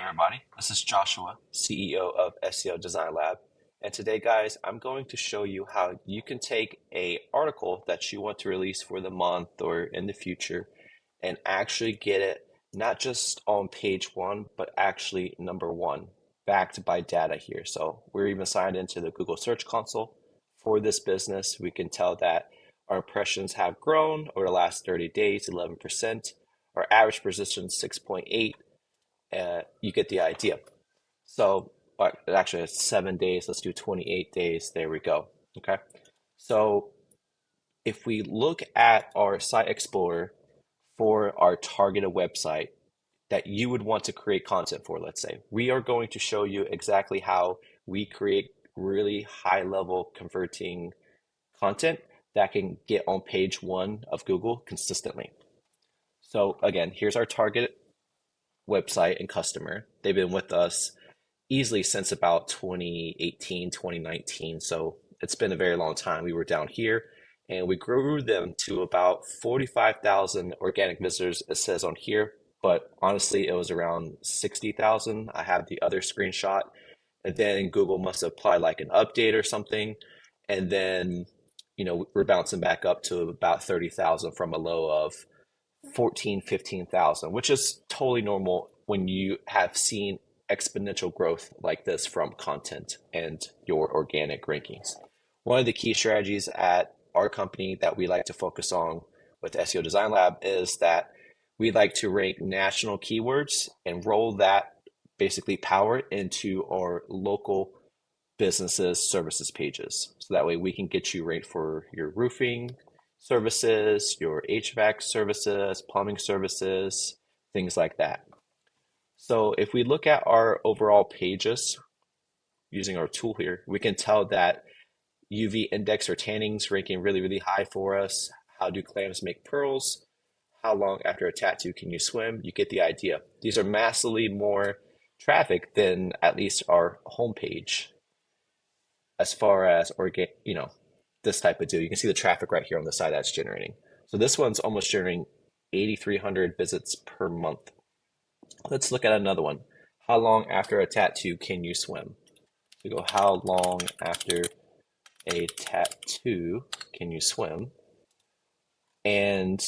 everybody, this is Joshua, CEO of SEODesignLab. And today, guys, I'm going to show you how you can take an article that you want to release for the month or in the future and actually get it not just on page one, but actually number one, backed by data here. So we're even signed into the Google Search Console for this business. We can tell that our impressions have grown over the last 30 days, 11%. Our average position, 6.8. You get the idea. So actually it's 7 days. Let's do 28 days. There we go. Okay. So if we look at our site explorer for our targeted website that you would want to create content for, let's say, we are going to show you exactly how we create really high level converting content that can get on page one of Google consistently. So again, here's our target website and customer. They've been with us easily since about 2018, 2019. So it's been a very long time. We were down here and we grew them to about 45,000 organic visitors, it says on here, but honestly, it was around 60,000. I have the other screenshot, and then Google must apply like an update or something. And then, we're bouncing back up to about 30,000 from a low of 14, 15,000, which is totally normal when you have seen exponential growth like this from content and your organic rankings. One of the key strategies at our company that we like to focus on with SEO Design Lab is that we like to rank national keywords and roll that basically power into our local businesses services pages. So that way we can get you ranked for your roofing services, your HVAC services, plumbing services, things like that. So if we look at our overall pages using our tool here, we can tell that UV index or tanning's ranking really, really high for us. How do clams make pearls? How long after a tattoo can you swim? You get the idea. These are massively more traffic than at least our homepage as far as this type of deal. You can see the traffic right here on the side that's generating. So this one's almost generating 8,300 visits per month. Let's look at another one. How long after a tattoo can you swim? We go, how long after a tattoo can you swim? And,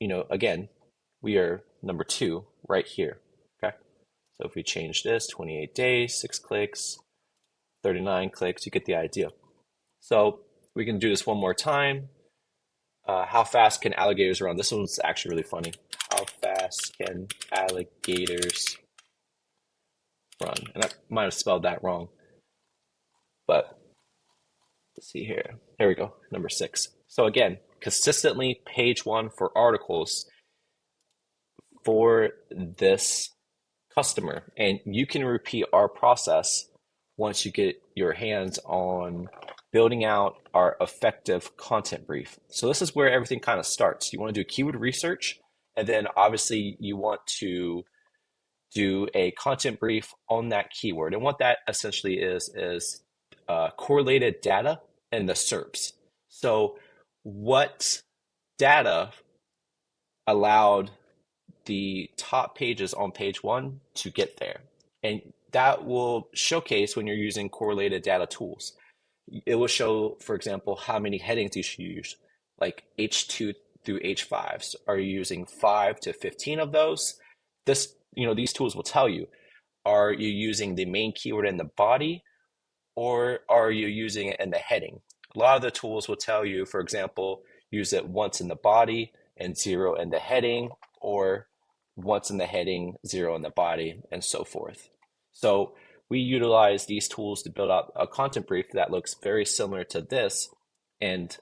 again, we are number 2 right here. Okay. So if we change this, 28 days, 6 clicks, 39 clicks, you get the idea. So we can do this one more time. How fast can alligators run? This one's actually really funny. How fast can alligators run? And I might have spelled that wrong, but let's see here. There we go, number 6. So again, consistently page one for articles for this customer. And you can repeat our process once you get your hands on building out our effective content brief. So this is where everything kind of starts. You want to do keyword research, and then obviously you want to do a content brief on that keyword. And what that essentially is correlated data and the SERPs. So what data allowed the top pages on page one to get there? And that will showcase when you're using correlated data tools. It will show, for example, how many headings you should use, like H2 through H5s. Are you using 5 to 15 of those? These tools will tell you, are you using the main keyword in the body, or are you using it in the heading? A lot of the tools will tell you, for example, use it once in the body and 0 in the heading, or once in the heading, 0 in the body, and so forth. So we utilize these tools to build out a content brief that looks very similar to this. And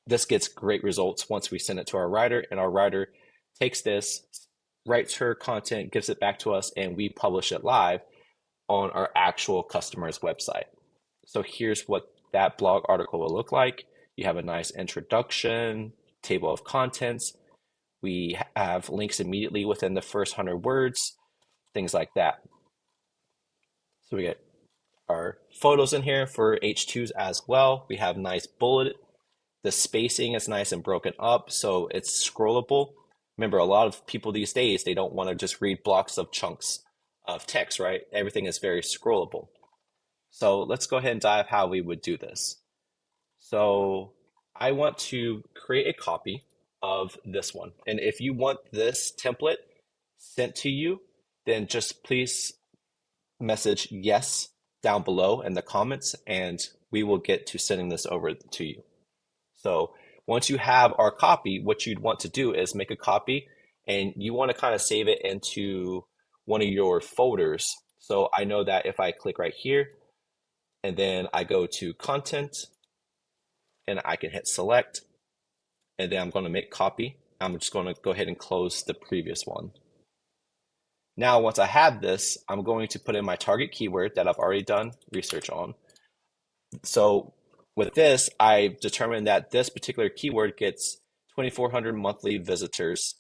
this gets great results once we send it to our writer, and our writer takes this, writes her content, gives it back to us, and we publish it live on our actual customer's website. So here's what that blog article will look like. You have a nice introduction, table of contents. We have links immediately within the first 100 words, things like that. So we get our photos in here for H2s as well. We have nice bullet. The spacing is nice and broken up, so it's scrollable. Remember, a lot of people these days, they don't want to just read blocks of chunks of text, right? Everything is very scrollable. So let's go ahead and dive how we would do this. So I want to create a copy of this one. And if you want this template sent to you, then just please message yes down below in the comments and we will get to sending this over to you. So once you have our copy, what you'd want to do is make a copy and you want to kind of save it into one of your folders. So I know that if I click right here and then I go to content and I can hit select and then I'm going to make copy. I'm just going to go ahead and close the previous one. Now, once I have this, I'm going to put in my target keyword that I've already done research on. So with this, I determined that this particular keyword gets 2,400 monthly visitors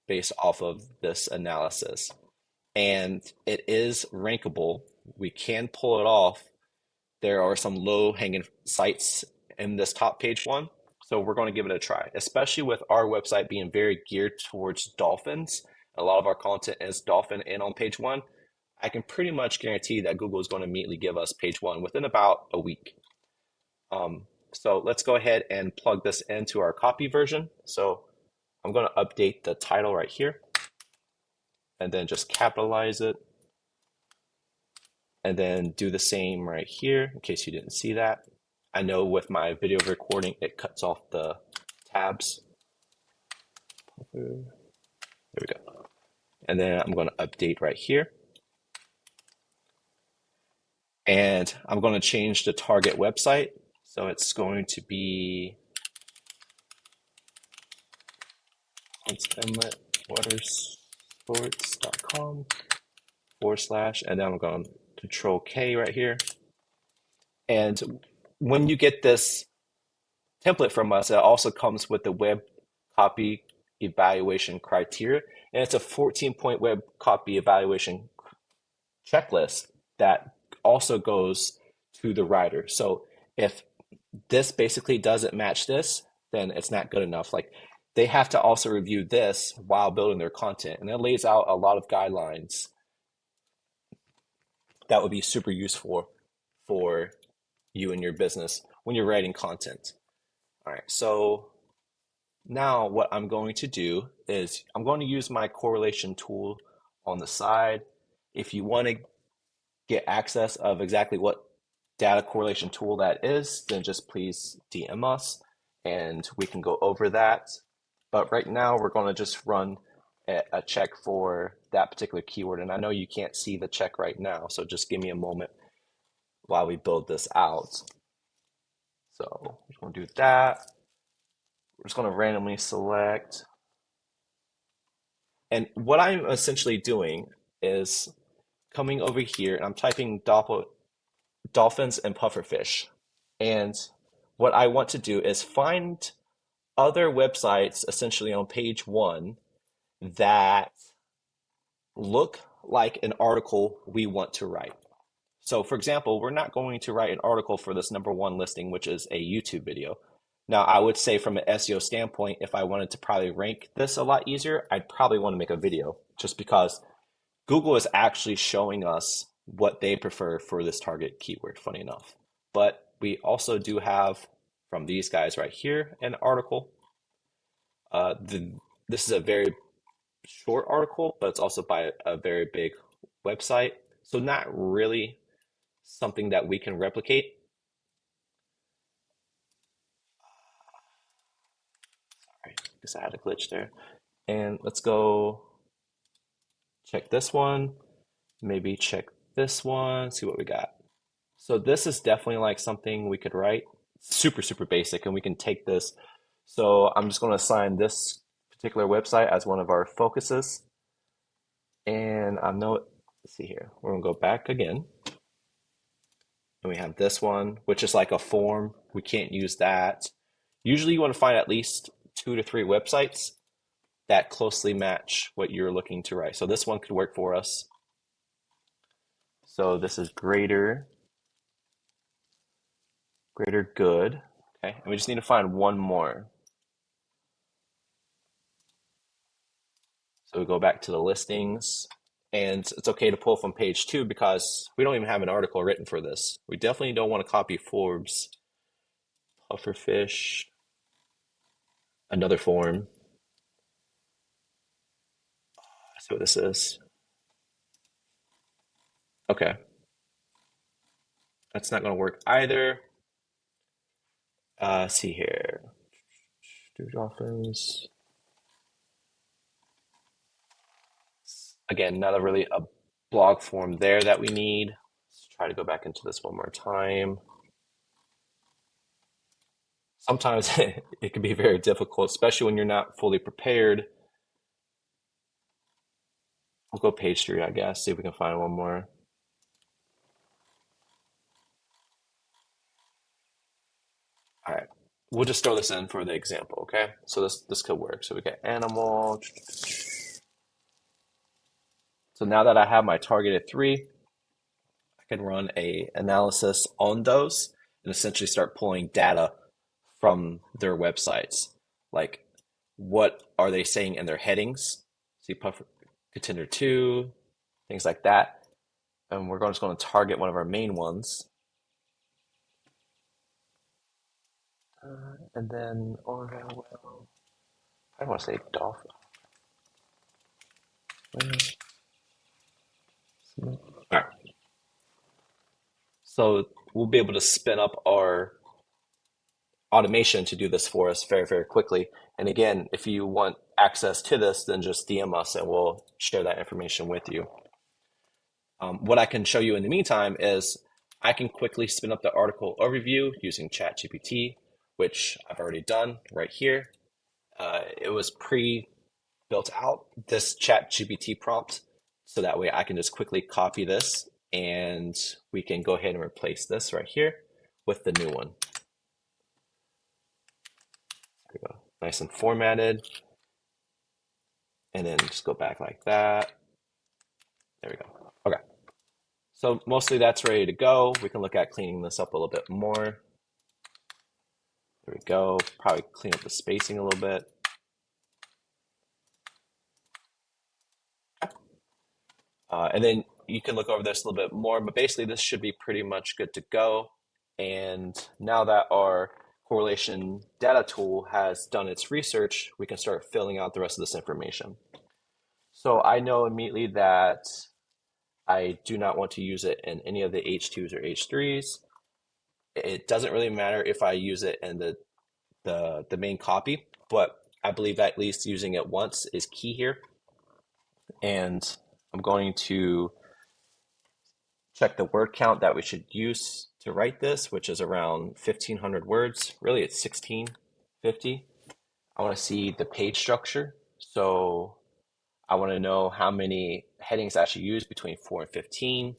based off of this analysis. And it is rankable. We can pull it off. There are some low-hanging sites in this top page one. So we're going to give it a try, especially with our website being very geared towards dolphins. A lot of our content is dolphin and on page one. I can pretty much guarantee that Google is going to immediately give us page one within about a week. So let's go ahead and plug this into our copy version. So I'm going to update the title right here and then just capitalize it and then do the same right here in case you didn't see that. I know with my video recording, it cuts off the tabs. There we go. And then I'm going to update right here. And I'm going to change the target website. So it's going to be inletwatersports.com / and then I'm going to Control K right here. And when you get this template from us, it also comes with the web copy evaluation criteria. And it's a 14-point web copy evaluation checklist that also goes to the writer. So if this basically doesn't match this, then it's not good enough. Like they have to also review this while building their content. And it lays out a lot of guidelines that would be super useful for you and your business when you're writing content. All right, so now what I'm going to do is I'm going to use my correlation tool on the side. If you want to get access of exactly what data correlation tool that is, then just please DM us and we can go over that. But right now we're going to just run a check for that particular keyword. And I know you can't see the check right now, so just give me a moment while we build this out. So we're just going to do that. We're just going to randomly select. And what I'm essentially doing is coming over here and I'm typing dolphins and pufferfish. And what I want to do is find other websites essentially on page one that look like an article we want to write. So for example, we're not going to write an article for this number one listing, which is a YouTube video. Now, I would say from an SEO standpoint, if I wanted to probably rank this a lot easier, I'd probably want to make a video just because Google is actually showing us what they prefer for this target keyword, funny enough. But we also do have from these guys right here an article. This is a very short article, but it's also by a very big website. So not really something that we can replicate. Sorry, I guess I had a glitch there. And let's go check this one, maybe check this one, see what we got. So this is definitely like something we could write. Super, super basic, and we can take this. So I'm just going to assign this particular website as one of our focuses. And I know, let's see here, we're going to go back again. And we have this one, which is like a form. We can't use that. Usually you want to find at least 2 to 3 websites that closely match what you're looking to write. So this one could work for us. So this is greater good. Okay, and we just need to find one more. So we go back to the listings And it's okay to pull from page 2 because we don't even have an article written for this. We definitely don't want to copy Forbes, pufferfish, another form. Let's see what this is. Okay, that's not going to work either. See here. Do dolphins. Again, not really a blog form there that we need. Let's try to go back into this one more time. Sometimes it can be very difficult, especially when you're not fully prepared. We'll go page 3, I guess, see if we can find one more. All right, we'll just throw this in for the example, okay? So this could work. So we get animal. So now that I have my targeted 3, I can run a analysis on those and essentially start pulling data from their websites. Like, what are they saying in their headings? See, puffer contender 2, things like that. And we're just going to target one of our main ones. And then, or well, I don't want to say dolphin. All right. So we'll be able to spin up our automation to do this for us very, very quickly. And again, if you want access to this, then just DM us and we'll share that information with you. What I can show you in the meantime is I can quickly spin up the article overview using ChatGPT, which I've already done right here. It was pre-built out, this ChatGPT prompt, so that way I can just quickly copy this and we can go ahead and replace this right here with the new one. There we go, nice and formatted. And then just go back like that. There we go. Okay. So mostly that's ready to go. We can look at cleaning this up a little bit more. There we go. Probably clean up the spacing a little bit. And then you can look over this a little bit more, but basically this should be pretty much good to go. And now that our correlation data tool has done its research, we can start filling out the rest of this information. So I know immediately that I do not want to use it in any of the H2s or H3s. It doesn't really matter if I use it in the main copy, but I believe at least using it once is key here. And I'm going to check the word count that we should use to write this, which is around 1,500 words. Really, it's 1,650. I want to see the page structure. So I want to know how many headings I should use between 4 and 15.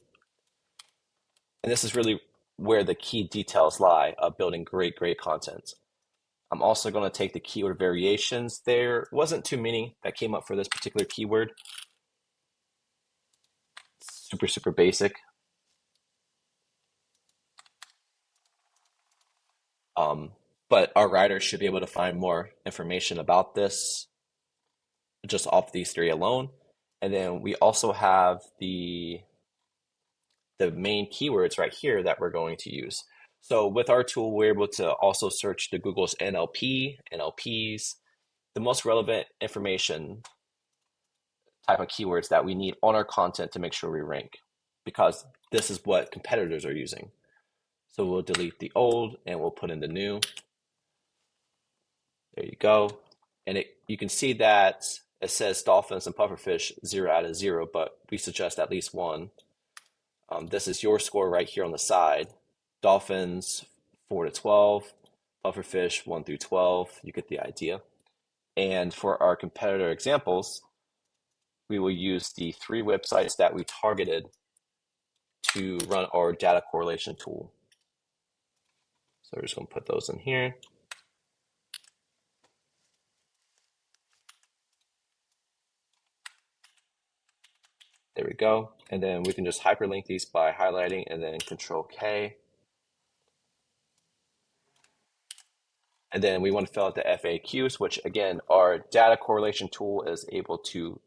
And this is really where the key details lie of building great content. I'm also going to take the keyword variations. There wasn't too many that came up for this particular keyword. Super basic. But our writers should be able to find more information about this just off these 3 alone. And then we also have the main keywords right here that we're going to use. So with our tool, we're able to also search the Google's NLP, NLPs, the most relevant information type of keywords that we need on our content to make sure we rank, because this is what competitors are using. So we'll delete the old and we'll put in the new. There you go. And you can see that it says dolphins and pufferfish 0 out of 0, but we suggest at least 1. This is your score right here on the side. Dolphins 4 to 12, pufferfish 1 through 12. You get the idea. And for our competitor examples, we will use the 3 websites that we targeted to run our data correlation tool. So we're just going to put those in here. There we go. And then we can just hyperlink these by highlighting and then Control K. And then we want to fill out the FAQs, which again, our data correlation tool is able to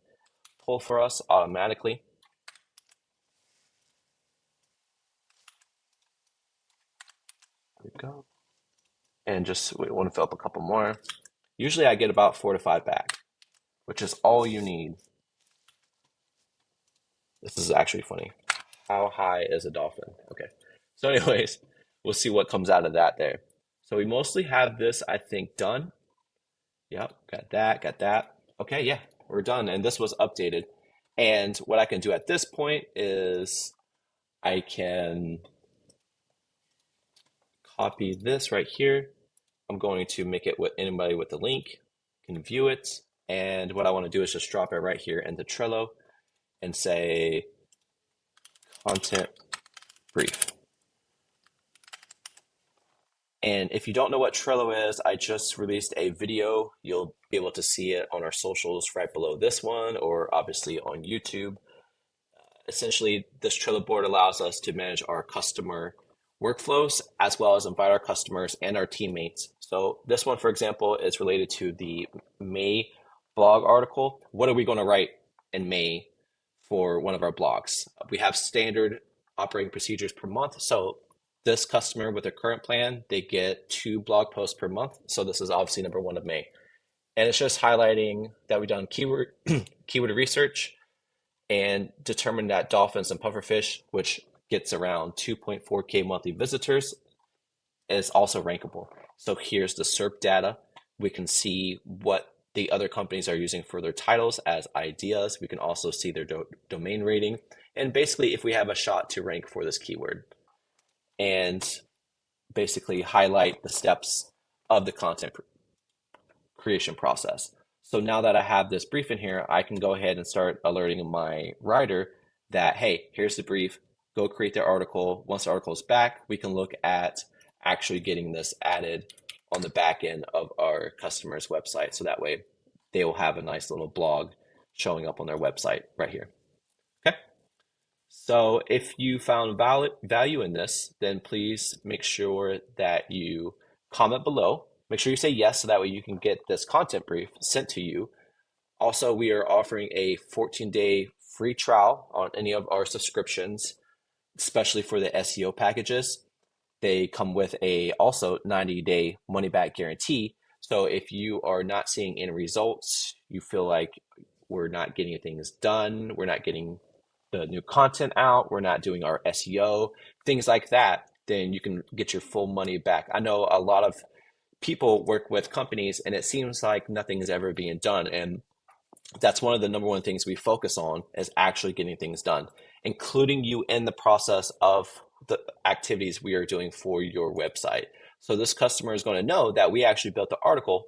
pull for us automatically. go. And just we want to fill up a couple more. Usually I get about 4 to 5 back, which is all you need. This is actually funny. How high is a dolphin? Okay. So anyways, we'll see what comes out of that there. So we mostly have this, I think, done. Yep, got that, got that. Okay, yeah, we're done. And this was updated. And what I can do at this point is I can copy this right here. I'm going to make it with anybody with the link can view it. And what I want to do is just drop it right here into Trello and say content brief. And if you don't know what Trello is, I just released a video. You'll be able to see it on our socials right below this one, or obviously on YouTube. Essentially, this Trello board allows us to manage our customer workflows as well as invite our customers and our teammates. So this one, for example, is related to the May blog article. What are we going to write in May for one of our blogs? We have standard operating procedures per month. So this customer with their current plan, they get 2 blog posts per month. So this is obviously number 1 of May. And it's just highlighting that we've done keyword research and determined that dolphins and pufferfish, which gets around 2.4K monthly visitors, is also rankable. So here's the SERP data. We can see what the other companies are using for their titles as ideas. We can also see their domain rating. And basically, if we have a shot to rank for this keyword, and basically highlight the steps of the content creation process. So now that I have this brief in here, I can go ahead and start alerting my writer that, hey, here's the brief, go create their article. Once the article is back, we can look at actually getting this added on the back end of our customer's website. So that way they will have a nice little blog showing up on their website right here. Okay. So if you found value in this, then please make sure that you comment below. Make sure you say yes, so that way you can get this content brief sent to you. Also, we are offering a 14-day free trial on any of our subscriptions, especially for the SEO packages. They come with a also 90-day money-back guarantee. So if you are not seeing any results, you feel like we're not getting things done, we're not getting the new content out, we're not doing our SEO, things like that, then you can get your full money back. I know a lot of people work with companies and it seems like nothing is ever being done. And that's one of the number 1 things we focus on is actually getting things done, including you in the process of the activities we are doing for your website. So this customer is going to know that we actually built the article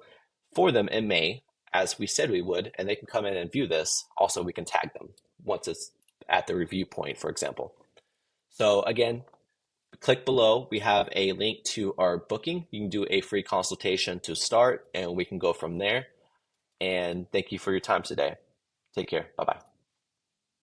for them in May, as we said we would, and they can come in and view this. Also, we can tag them once it's at the review point, for example. So again, click below. We have a link to our booking. You can do a free consultation to start, and we can go from there. And thank you for your time today. Take care. Bye-bye.